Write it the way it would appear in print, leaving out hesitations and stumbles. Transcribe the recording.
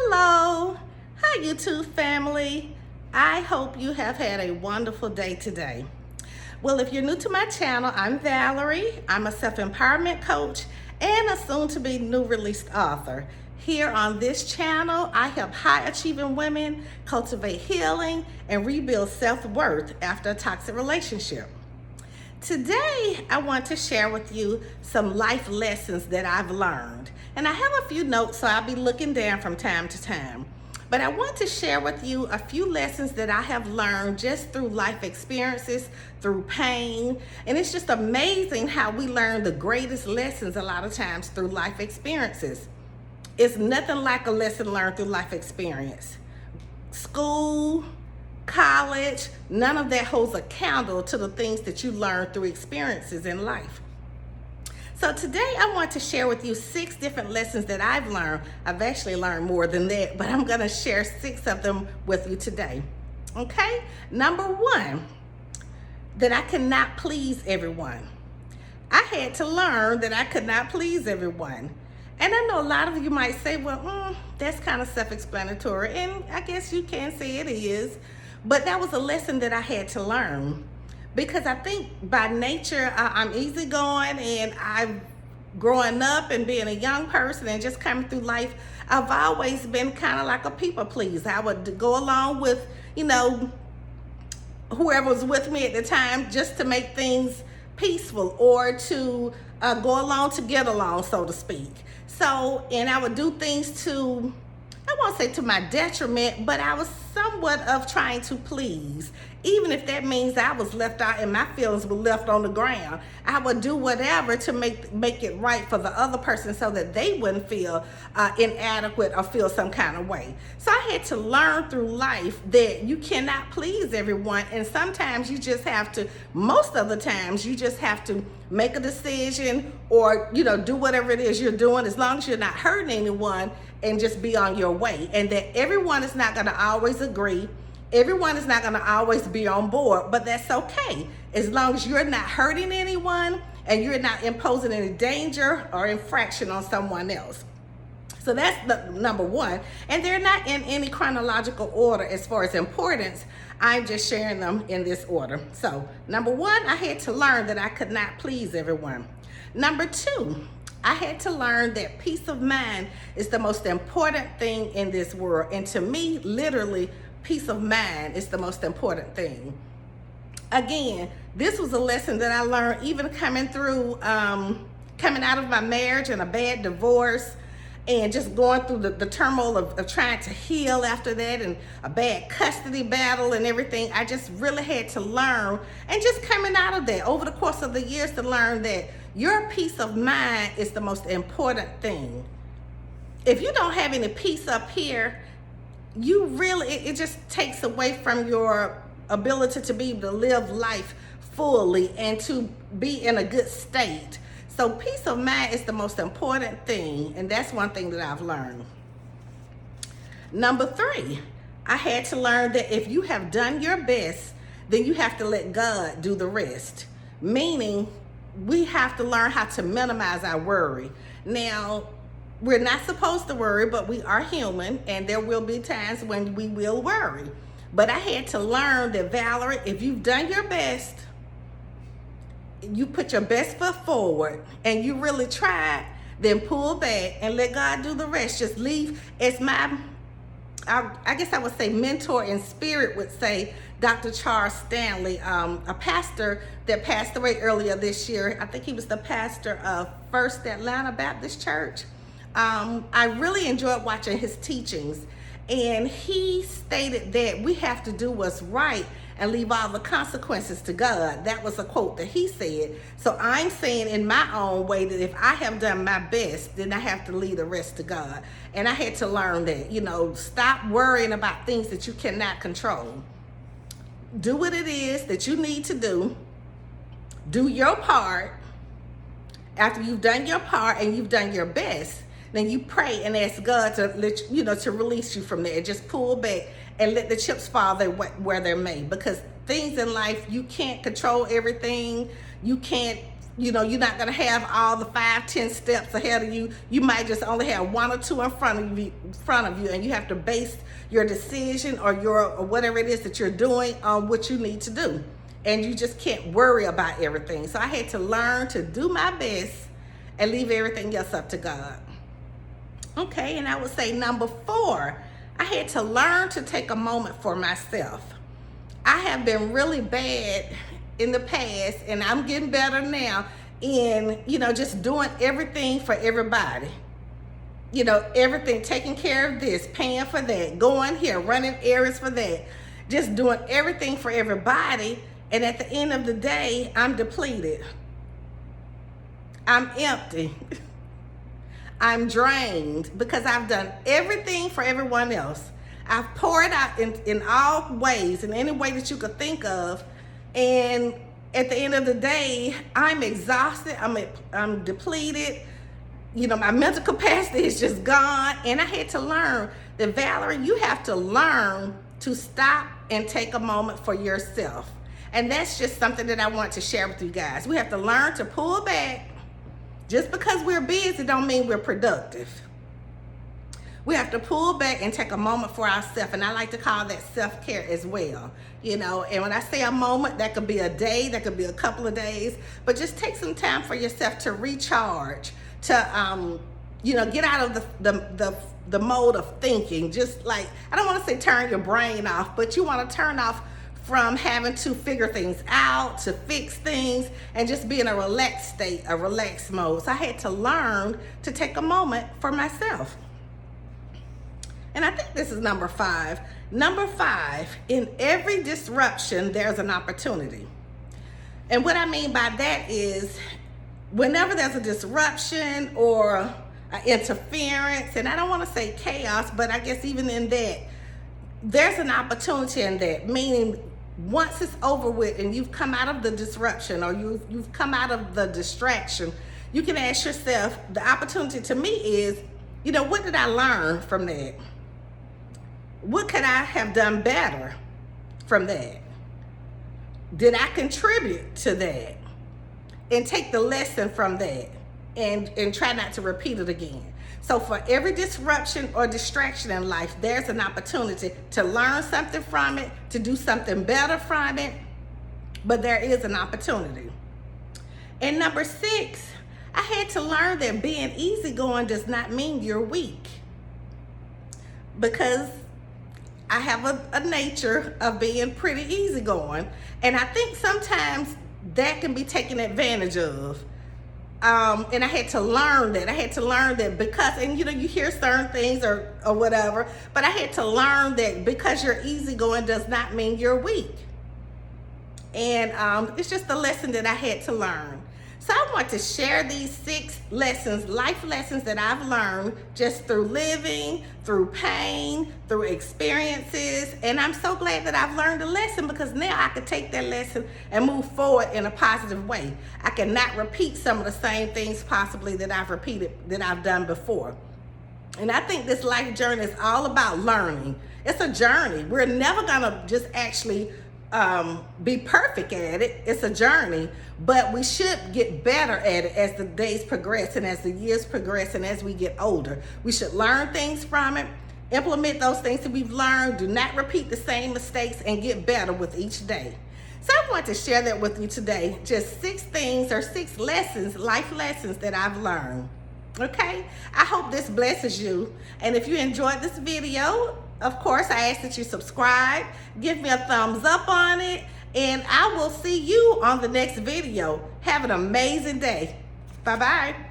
Hello, hi YouTube family. I hope you have had a wonderful day today. Well, if you're new to my channel, I'm Valerie. I'm a self-empowerment coach and a soon-to-be new released author. Here on this channel, I help high-achieving women cultivate healing and rebuild self-worth after a toxic relationship. Today, I want to share with you some life lessons that I've learned. And I have a few notes, so I'll be looking down from time to time. But I want to share with you a few lessons that I have learned just through life experiences, through pain. And it's just amazing how we learn the greatest lessons a lot of times through life experiences. It's nothing like a lesson learned through life experience. School, college, none of that holds a candle to the things that you learn through experiences in life. So today I want to share with you 6 different lessons that I've learned. I've actually learned more than that, but I'm going to share 6 of them with you today. Okay? Number 1, that I cannot please everyone. I had to learn that I could not please everyone. And I know a lot of you might say, well, that's kind of self-explanatory. And I guess you can say it is. But that was a lesson that I had to learn. Because I think by nature, I'm easygoing, and I've growing up and being a young person and just coming through life, I've always been kind of like a people pleaser. I would go along with, whoever was with me at the time just to make things peaceful, or to go along to get along, so to speak. So, and I would do things to, I won't say to my detriment, but I was somewhat of trying to please. Even if that means I was left out and my feelings were left on the ground, I would do whatever to make it right for the other person so that they wouldn't feel inadequate or feel some kind of way. So I had to learn through life that you cannot please everyone, and sometimes you just have to, most of the times, you just have to make a decision or, do whatever it is you're doing, as long as you're not hurting anyone, and just be on your way. And that everyone is not going to always agree. Everyone is not going to always be on board, but that's okay. As long as you're not hurting anyone and you're not imposing any danger or infraction on someone else. So that's the number 1. And they're not in any chronological order as far as importance. I'm just sharing them in this order. So number 1, I had to learn that I could not please everyone. Number 2, I had to learn that peace of mind is the most important thing in this world. And to me, literally, peace of mind is the most important thing. Again, this was a lesson that I learned even coming through, coming out of my marriage and a bad divorce, and just going through the turmoil of trying to heal after that, and a bad custody battle and everything. I just really had to learn, and just coming out of that over the course of the years, to learn that your peace of mind is the most important thing. If you don't have any peace up here, you really, it just takes away from your ability to be able to live life fully and to be in a good state. So peace of mind is the most important thing, and that's one thing that I've learned. Number 3, I had to learn that if you have done your best, then you have to let God do the rest. Meaning, we have to learn how to minimize our worry. Now, we're not supposed to worry, but we are human, and there will be times when we will worry. But I had to learn that, Valerie, if you've done your best, you put your best foot forward, and you really tried, then pull back and let God do the rest. Just leave, as I guess I would say mentor in spirit would say, Dr. Charles Stanley, a pastor that passed away earlier this year. I think he was the pastor of First Atlanta Baptist Church. I really enjoyed watching his teachings, and he stated that we have to do what's right and leave all the consequences to God. That was a quote that he said. So I'm saying in my own way that if I have done my best, then I have to leave the rest to God. And I had to learn that, stop worrying about things that you cannot control. Do what it is that you need to do. Do your part. After you've done your part and you've done your best, then you pray and ask God to let to release you from there. Just pull back and let the chips fall where they're made. Because things in life, you can't control everything. You can't you're not going to have all the 5-10 steps ahead of you. You might just only have 1 or 2 in front of you, and you have to base your decision or whatever it is that you're doing on what you need to do. And you just can't worry about everything. So I had to learn to do my best and leave everything else up to God. Okay, and I would say number 4, I had to learn to take a moment for myself. I have been really bad in the past, and I'm getting better now in, just doing everything for everybody. Everything, taking care of this, paying for that, going here, running errands for that, just doing everything for everybody. And at the end of the day, I'm depleted. I'm empty. I'm drained because I've done everything for everyone else. I've poured out in all ways, in any way that you could think of. And at the end of the day, I'm exhausted. I'm depleted. My mental capacity is just gone. And I had to learn that, Valerie, you have to learn to stop and take a moment for yourself. And that's just something that I want to share with you guys. We have to learn to pull back. Just because we're busy don't mean we're productive. We have to pull back and take a moment for ourselves. And I like to call that self-care as well. And when I say a moment, that could be a day, that could be a couple of days, but just take some time for yourself to recharge, to, get out of the mode of thinking. Just like, I don't want to say turn your brain off, but you want to turn off from having to figure things out, to fix things, and just be in a relaxed state, a relaxed mode. So I had to learn to take a moment for myself. And I think this is number 5. Number 5, in every disruption, there's an opportunity. And what I mean by that is, whenever there's a disruption or an interference, and I don't want to say chaos, but I guess even in that, there's an opportunity in that, meaning once it's over with and you've come out of the disruption or you've come out of the distraction, you can ask yourself, the opportunity to me is, what did I learn from that? What could I have done better from that? Did I contribute to that? And take the lesson from that and try not to repeat it again. So for every disruption or distraction in life, there's an opportunity to learn something from it, to do something better from it, but there is an opportunity. And number 6, I had to learn that being easygoing does not mean you're weak. Because I have a nature of being pretty easygoing, and I think sometimes that can be taken advantage of. And I had to learn that. I had to learn that because, and you hear certain things or whatever, but I had to learn that because you're easygoing does not mean you're weak. And it's just a lesson that I had to learn. So I want to share these 6 lessons, life lessons that I've learned just through living, through pain, through experiences. And I'm so glad that I've learned a lesson, because now I can take that lesson and move forward in a positive way. I cannot repeat some of the same things possibly that I've done before. And I think this life journey is all about learning. It's a journey. We're never gonna just actually be perfect at it. It's a journey, but we should get better at it as the days progress and as the years progress and as we get older. We should learn things from it, implement those things that we've learned, do not repeat the same mistakes, and get better with each day. So I want to share that with you today. Just 6 things or 6 lessons, life lessons that I've learned. Okay? I hope this blesses you. And if you enjoyed this video, of course, I ask that you subscribe, give me a thumbs up on it, and I will see you on the next video. Have an amazing day. Bye-bye.